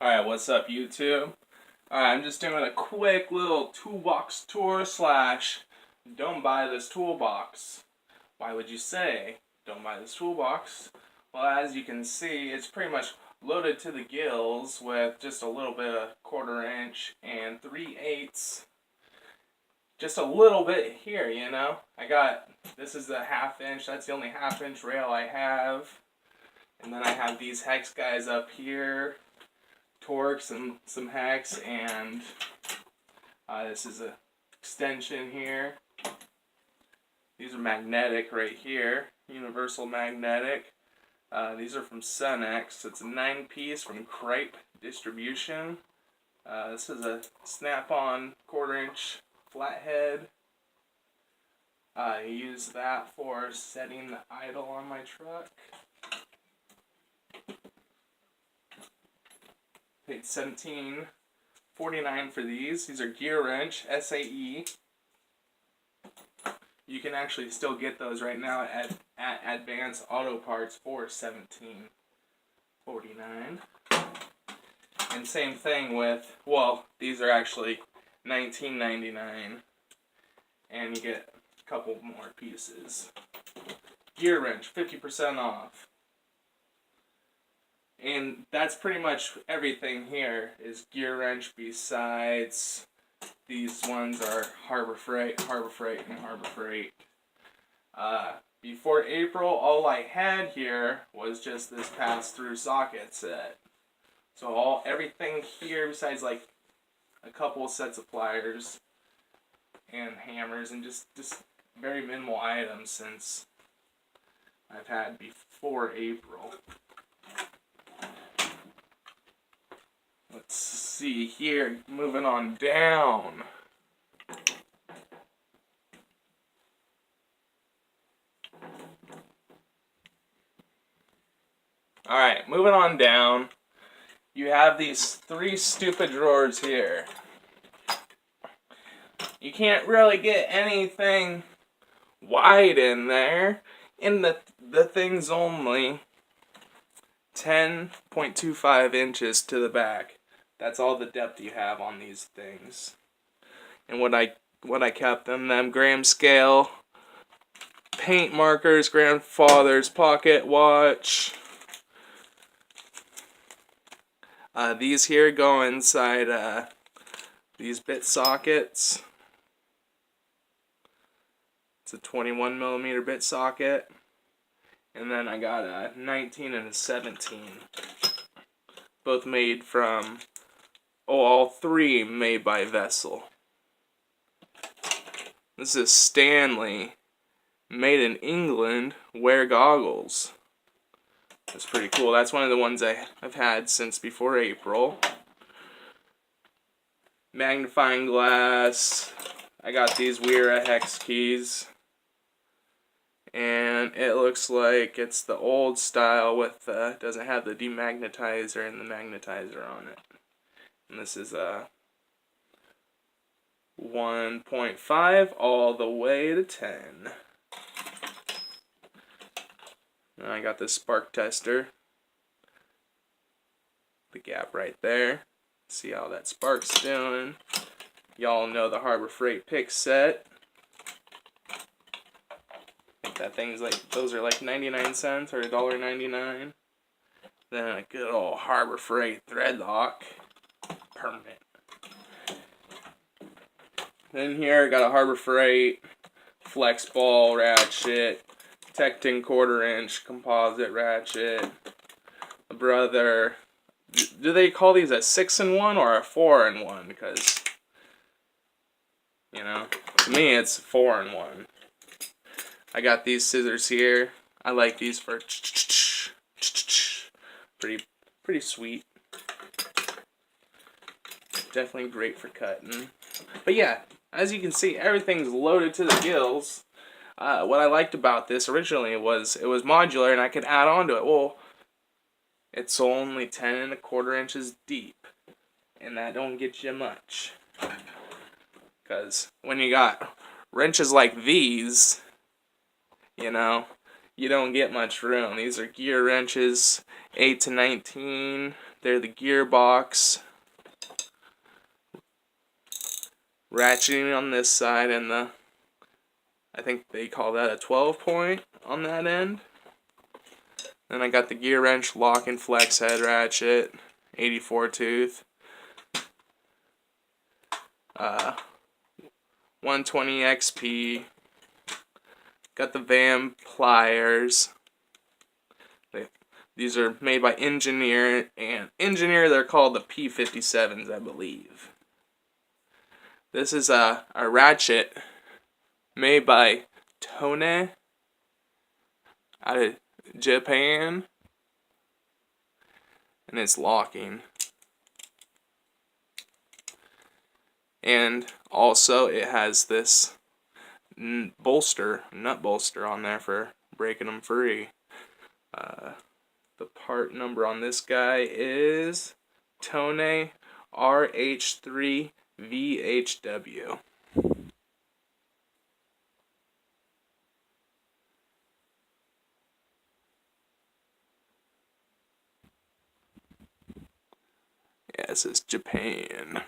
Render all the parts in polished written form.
Alright, what's up YouTube? Alright, I'm just doing a quick little toolbox tour slash don't buy this toolbox. Why would you say don't buy this toolbox? Well, as you can see, it's pretty much loaded to the gills with just a little bit of 1/4 inch and 3/8. Just a little bit here, you know? This is the 1/2 inch, that's the only 1/2 inch rail I have. And then I have these hex guys up here. Torques and some hex, and this is a extension here. These are magnetic right here, universal magnetic. These are from Sunex. It's a 9-piece from Cripe Distribution. This is a snap-on 1/4 inch flathead. I use that for setting the idle on my truck. Paid $17.49 for these. These are Gearwrench SAE. You can actually still get those right now at Advanced Auto Parts for $17.49. And same thing with, well, these are actually $19.99. And you get a couple more pieces. Gearwrench, 50% off. And that's pretty much everything here is Gearwrench, besides these ones are Harbor Freight, and Harbor Freight. Before April, all I had here was just this pass-through socket set. So everything here, besides like a couple of sets of pliers and hammers, and just very minimal items since I've had before April. Let's see here, moving on down. Alright, moving on down. You have these 3 stupid drawers here. You can't really get anything wide in there. And the thing's only 10.25 inches to the back. That's all the depth you have on these things. And what I kept them gram scale, paint markers, grandfather's pocket watch. These here go inside these bit sockets. It's a 21mm bit socket. And then I got a 19 and a 17. Both made from, all 3 made by Vessel. This is Stanley, made in England, wear goggles. That's pretty cool. That's one of the ones I've had since before April. Magnifying glass. I got these Wera hex keys. And it looks like it's the old style with, doesn't have the demagnetizer and the magnetizer on it. And this is a 1.5 all the way to 10. And I got this spark tester. The gap right there. See how that spark's doing. Y'all know the Harbor Freight pick set. That thing's like, those are like 99 cents or $1.99. Then a good old Harbor Freight thread lock, permanent. Then here I got a Harbor Freight flex ball ratchet, Tecton 1/4 inch composite ratchet. A brother, do they call these a 6-in-1 or a 4-in-1? Because, you know, to me it's 4-in-1. I got these scissors here. I like these for pretty sweet. Definitely great for cutting. But yeah, as you can see, everything's loaded to the gills. What I liked about this originally was it was modular and I could add on to it. Well, it's only 10.25 inches deep, and that don't get you much. Because when you got wrenches like these, you know, you don't get much room. These are gear wrenches, 8 to 19. They're the gearbox. Ratcheting on this side, and I think they call that a 12 point on that end. Then I got the gear wrench lock and flex head ratchet, 84 tooth. 120 XP. Got the VAM pliers. These are made by Engineer, and they're called the P57s, I believe. This is a ratchet made by Tone out of Japan, and it's locking. And also it has this nut bolster on there for breaking them free. The part number on this guy is Tone RH3 VHW. Yeah, this is Japan.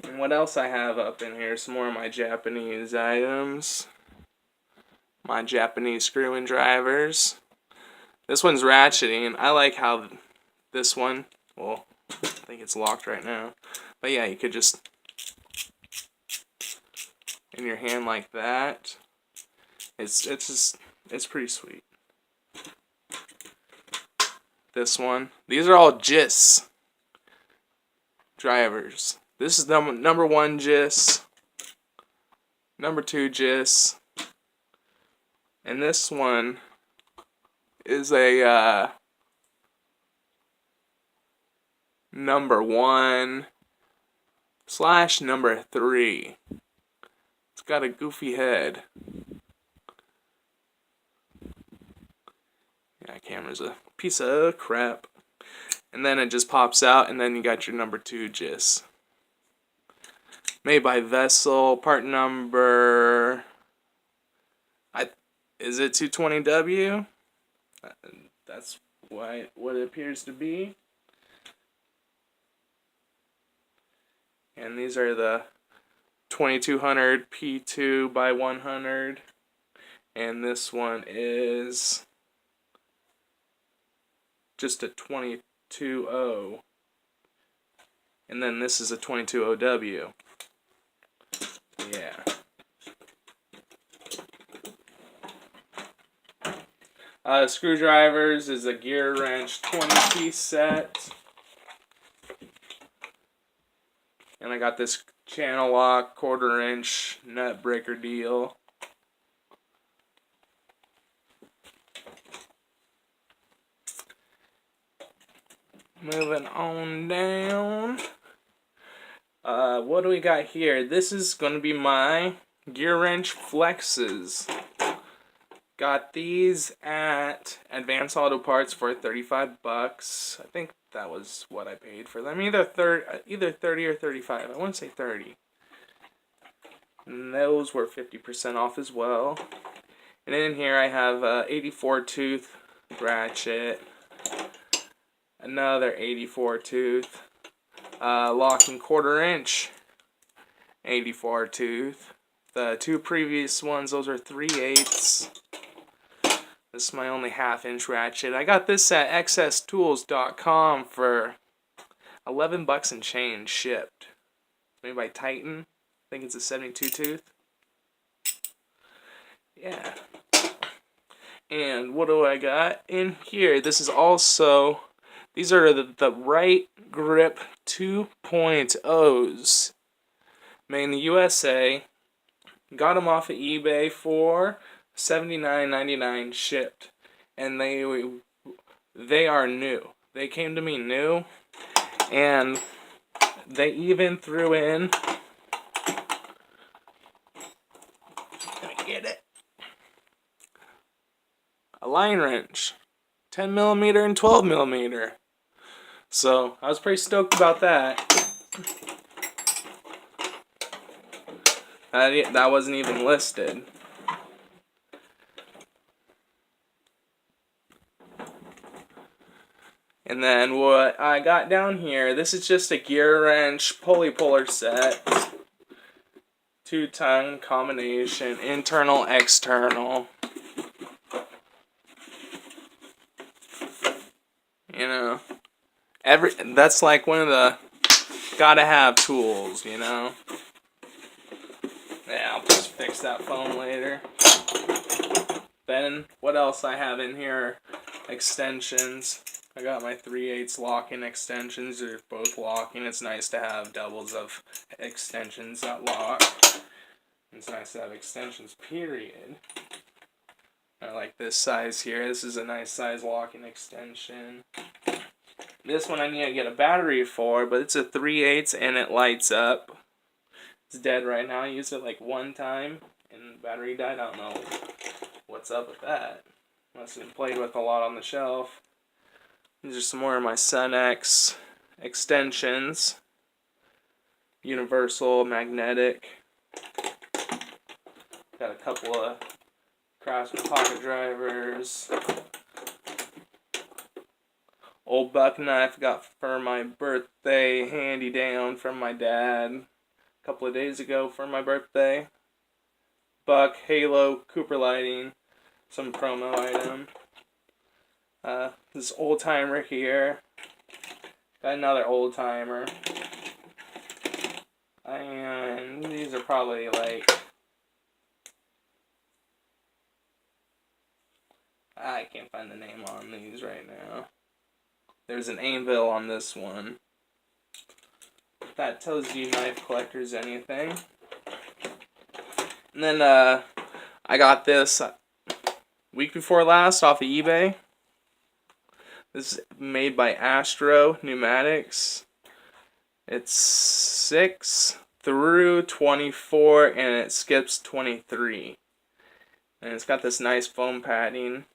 And what else I have up in here? Some more of my Japanese items. My Japanese screw-in drivers. This one's ratcheting. I like how this one, well, I think it's locked right now. But yeah, you could just, in your hand like that. It's pretty sweet. This one. These are all GIS drivers. This is number 1 GIS. Number 2 GIS. And this one is a number 1 / number 3. It's got a goofy head. Yeah, camera's a piece of crap. And then it just pops out, and then you got your number 2 GIS. Made by Vessel, part number, is it 220W? That's what it appears to be. And these are the 2200 P2 by 100. And this one is just a 22O. And then this is a 22OW. Yeah. Screwdrivers is a Gearwrench 20-piece set. And I got this channel lock 1/4 inch nut breaker deal. Moving on down. What do we got here? This is going to be my Gearwrench flexes. Got these at Advanced Auto Parts for $35. I think that was what I paid for them. Either 30 or 35. I want to say 30. And those were 50% off as well. And in here I have 84 tooth ratchet. Another 84 tooth. Locking 1/4 inch 84 tooth. The 2 previous ones, those are 3/8. This is my only 1/2 inch ratchet. I got this at xstools.com for $11 and change shipped. Made by Titan. I think it's a 72 tooth. Yeah. And what do I got in here? This is also, these are the Right Grip 2.0s. Made in the USA. Got them off of eBay for $79.99 shipped. And they are new. They came to me new. And they even threw in, let me get it, a line wrench. 10mm and 12mm. So I was pretty stoked about that. That wasn't even listed. And then what I got down here, this is just a Gearwrench pulley puller set. 2-ton combination, internal, external. You know, that's like one of the gotta have tools, you know. Yeah, I'll just fix that phone later. Then what else I have in here? Extensions. I got my 3/8 locking extensions. They're both locking. It's nice to have doubles of extensions that lock. It's nice to have extensions, period. I like this size here. This is a nice size locking extension. This one I need to get a battery for, but it's a 3/8 and it lights up. It's dead right now. I used it like one time and the battery died. I don't know what's up with that. Must have been played with a lot on the shelf. These are some more of my Sun X extensions. Universal, magnetic. Got a couple of Craftsman pocket drivers. Old buck knife got for my birthday, handy down from my dad a couple of days ago for my birthday. Buck, Halo, Cooper lighting, some promo item. This old timer here. Got another old timer. And these are probably like, I can't find the name on these right now. There's an anvil on this one. If that tells you knife collectors anything. And then I got this week before last off of eBay. This is made by Astro Pneumatics. It's 6 through 24 and it skips 23. And it's got this nice foam padding.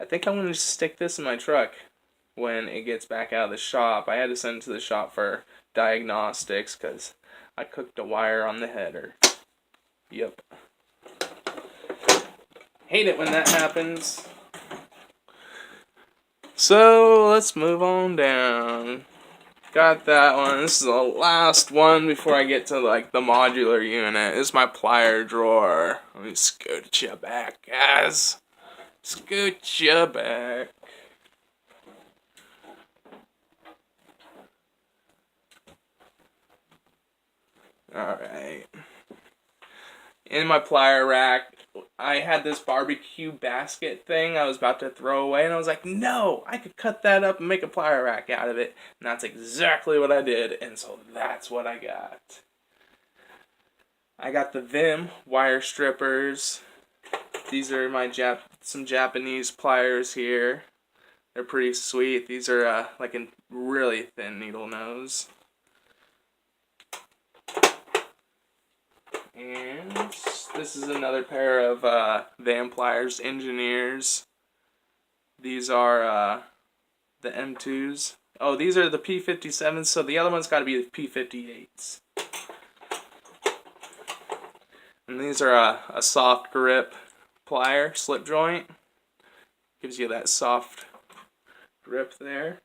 I think I'm going to just stick this in my truck when it gets back out of the shop. I had to send it to the shop for diagnostics because I cooked a wire on the header. Yep. Hate it when that happens. So let's move on down. Got that one. This is the last one before I get to like the modular unit. This is my plier drawer. Let me scoot you back, guys. Scoot you back. Alright. In my plier rack, I had this barbecue basket thing I was about to throw away, and I was like, no, I could cut that up and make a plier rack out of it. And that's exactly what I did, and so that's what I got. I got the Vim wire strippers. These are my some Japanese pliers here. They're pretty sweet. These are like a really thin needle nose. And this is another pair of Van pliers, Engineers. These are the M2s. Oh, these are the P57s, so the other one's got to be the P58s. And these are a soft grip plier, slip joint. Gives you that soft grip there.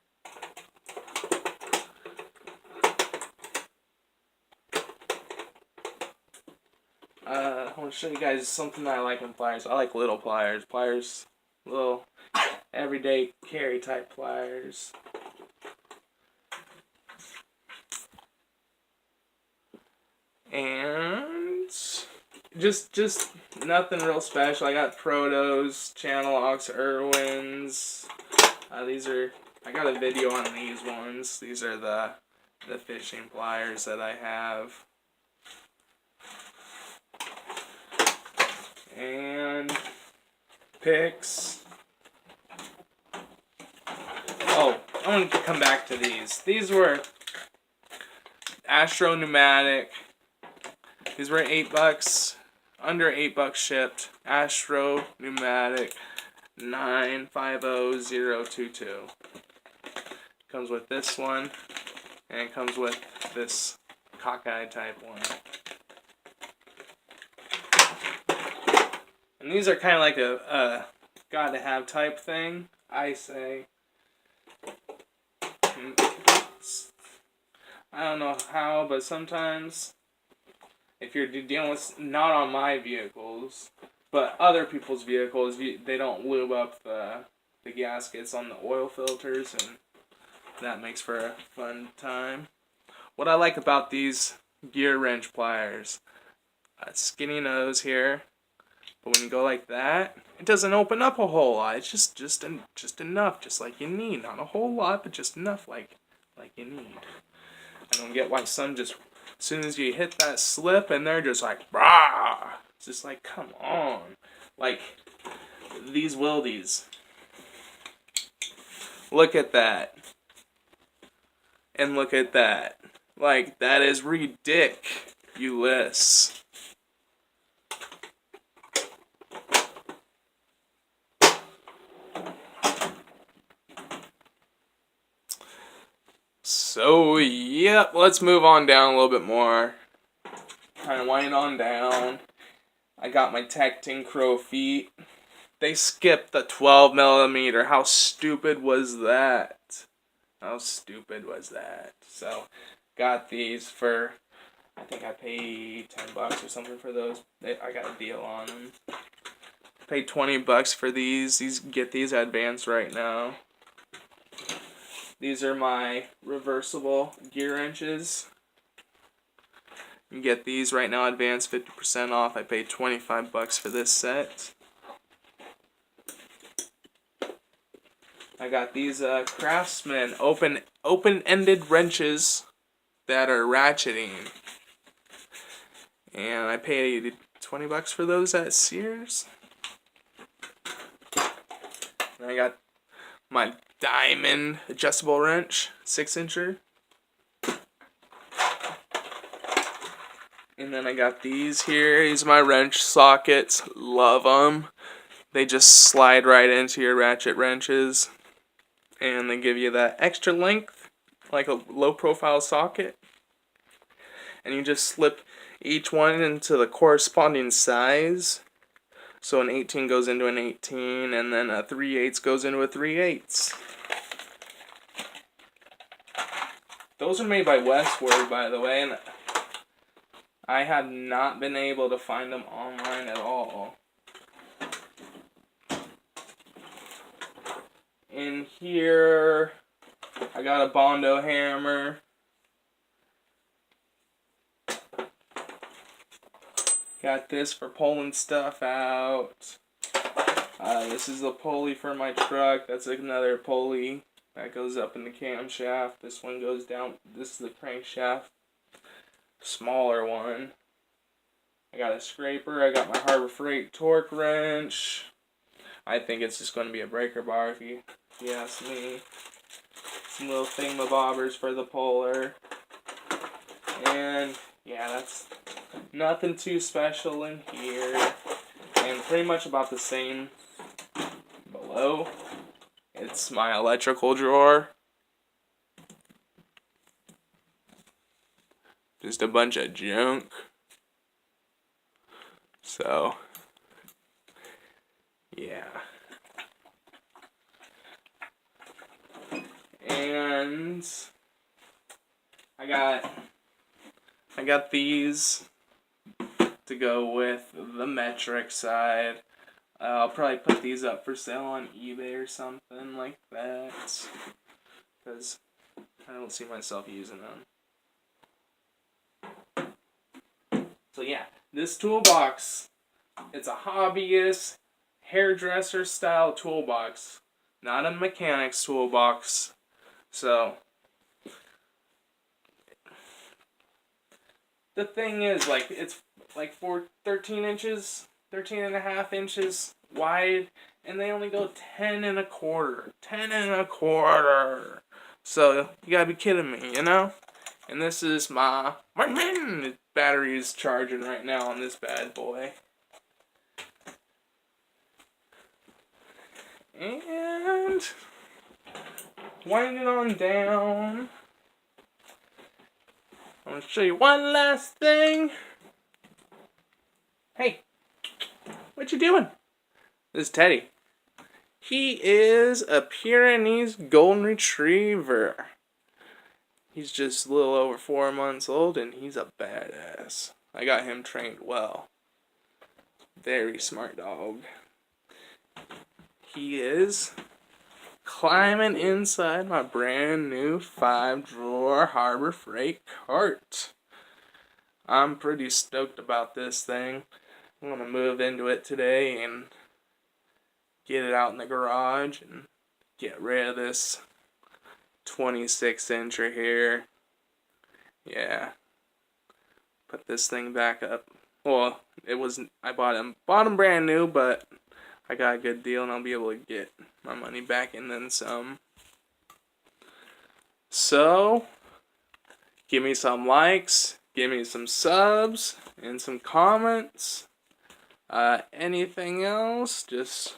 I want to show you guys something I like in pliers. I like little pliers. Pliers, little everyday carry type pliers. And just nothing real special. I got Protos, Channel Ox Irwins. I got a video on these ones. These are the fishing pliers that I have. And picks. Oh, I want to come back to these. These were Astro Pneumatic. These were $8, under $8 shipped. Astro Pneumatic 950022. Comes with this one, and it comes with this cockeye type one. And these are kind of like a gotta have type thing, I say. I don't know how, but sometimes if you're dealing with, not on my vehicles, but other people's vehicles, they don't lube up the gaskets on the oil filters, and that makes for a fun time. What I like about these Gearwrench pliers, skinny nose here, but when you go like that, it doesn't open up a whole lot. It's just enough, just like you need. Not a whole lot, but just enough, like you need. I don't get why some just, as soon as you hit that slip, and they're just like, brah. It's just like, come on. Like, these wildies. Look at that. And look at that. Like, that is ridiculous. So, yep, let's move on down a little bit more. Kind of wind on down. I got my Tecton Crow feet. They skipped the 12mm. How stupid was that? How stupid was that? So, got these for, I think I paid $10 or something for those. I got a deal on them. Paid $20 for these. Get these advanced right now. These are my reversible gear wrenches. You get these right now advanced, 50% off. I paid $25 for this set. I got these Craftsman open-ended wrenches that are ratcheting, and I paid $20 for those at Sears. And I got my diamond adjustable wrench, 6-incher. And then I got these here. These are my wrench sockets. Love them. They just slide right into your ratchet wrenches. And they give you that extra length, like a low profile socket. And you just slip each one into the corresponding size. So an 18 goes into an 18, and then a 3/8 goes into a 3/8. Those are made by Westward, by the way, and I have not been able to find them online at all. In here, I got a Bondo hammer. Got this for pulling stuff out. This is a pulley for my truck. That's another pulley that goes up in the camshaft. This one goes down. This is the crankshaft. Smaller one. I got a scraper. I got my Harbor Freight torque wrench. I think it's just going to be a breaker bar if you ask me. Some little thingamabobbers for the puller. And yeah, that's nothing too special in here. And pretty much about the same below. It's my electrical drawer. Just a bunch of junk. So, yeah. And I got these to go with the metric side. I'll probably put these up for sale on eBay or something like that, because I don't see myself using them. So yeah, this toolbox, it's a hobbyist, hairdresser style toolbox, not a mechanic's toolbox. So the thing is, like, it's like 13 and a half inches wide, and they only go 10 and a quarter. So you gotta be kidding me, you know? And this is my battery is charging right now on this bad boy. And winding on down, I'm gonna show you one last thing. Hey, what you doing? This is Teddy. He is a Pyrenees Golden Retriever. He's just a little over 4 months old, and he's a badass. I got him trained well. Very smart dog. He is climbing inside my brand new 5-drawer Harbor Freight cart. I'm pretty stoked about this thing. I'm going to move into it today and get it out in the garage and get rid of this 26-incher here. Yeah. Put this thing back up. Well, I bought him brand new, but I got a good deal and I'll be able to get my money back and then some. So, give me some likes, give me some subs, and some comments. Anything else, just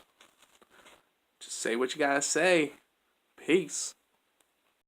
say what you gotta say. Peace.